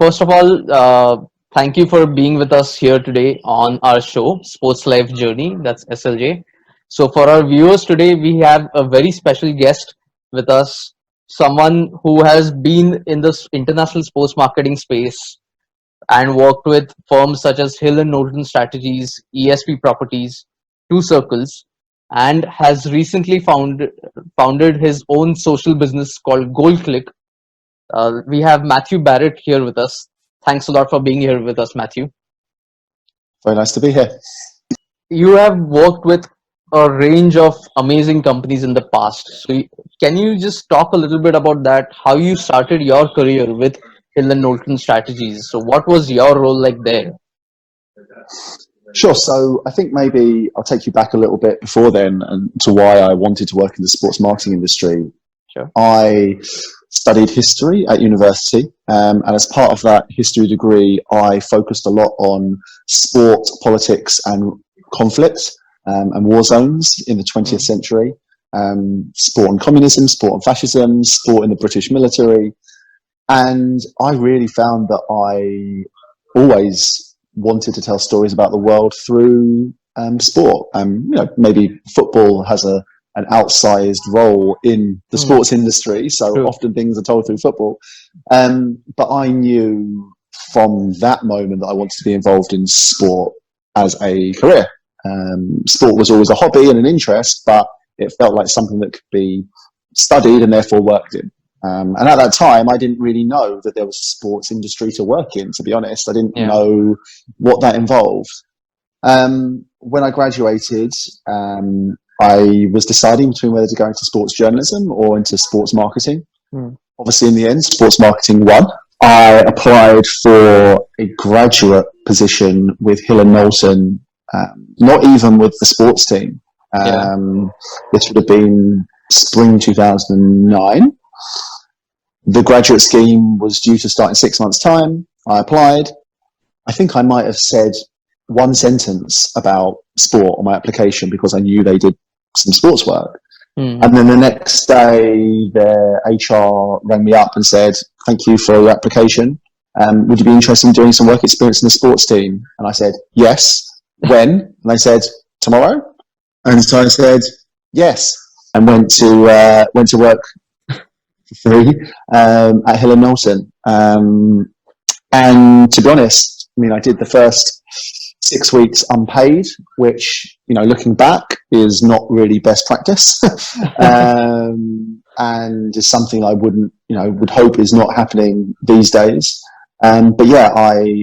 first of all, thank you for being with us here today on our show, Sports.Life.Journey. That's SLJ. So, for our viewers today, we have a very special guest with us, someone who has been in this international sports marketing space and worked with firms such as Hill and Knowlton Strategies, ESP Properties, Two Circles, and has recently founded his own social business called Gold Click. We have Matthew Barrett here with us. Thanks a lot for being here with us, Matthew. Very nice to be here. You have worked with a range of amazing companies in the past. Can you just talk a little bit about that? How you started your career with Hill and Knowlton Strategies? So, what was your role like there? Sure. So I think maybe I'll take you back a little bit before then and to why I wanted to work in the sports marketing industry. Sure. I studied history at university, and as part of that history degree, I focused a lot on sport, politics, and conflict and war zones in the 20th century. Sport and communism, sport and fascism, sport in the British military. And I really found that I always wanted to tell stories about the world through sport. Maybe football has an outsized role in the sports industry, so True. often things are told through football. But I knew from that moment that I wanted to be involved in sport as a career. Sport was always a hobby and an interest, but it felt like something that could be studied and therefore worked in. And at that time, I didn't really know that there was a sports industry to work in, to be honest. I didn't know what that involved. When I graduated, I was deciding between whether to go into sports journalism or into sports marketing. Obviously, in the end, sports marketing won. I applied for a graduate position with Hill and Knowlton, not even with the sports team. This would have been spring 2009. The graduate scheme was due to start in 6 months' time. I applied. I think I might have said one sentence about sport on my application because I knew they did some sports work. And then the next day, their HR rang me up and said, "Thank you for your application. Would you be interested in doing some work experience in the sports team?" And I said, "Yes." "When?" And they said, "Tomorrow." And so I said, "Yes," and went to work free at Hill and Knowlton. And to be honest, I mean, I did the first 6 weeks unpaid, which, looking back is not really best practice. And is something I would hope is not happening these days. But yeah,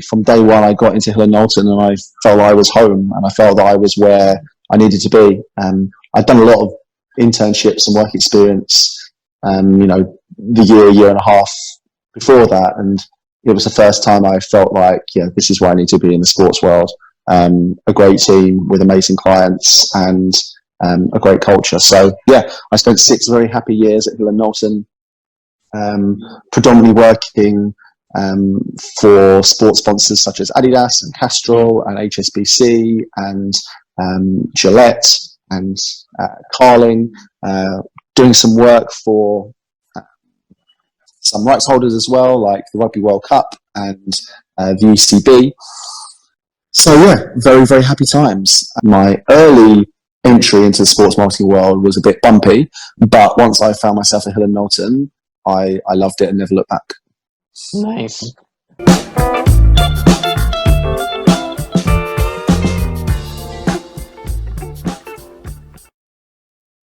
from day one, I got into Hill and Knowlton and I felt I was home and I felt that I was where I needed to be. I'd done a lot of internships and work experience, the year and a half before that. And it was the first time I felt like, this is where I need to be in the sports world. A great team with amazing clients and a great culture. So yeah, I spent 6 very happy years at Hill and Knowlton, predominantly working for sports sponsors such as Adidas and Castrol and HSBC and Gillette and Carling, doing some work for some rights holders as well, like the Rugby World Cup and the ECB. So yeah, very, very happy times. My early entry into the sports marketing world was a bit bumpy, but once I found myself at Hill and Knowlton, I loved it and never looked back. Nice.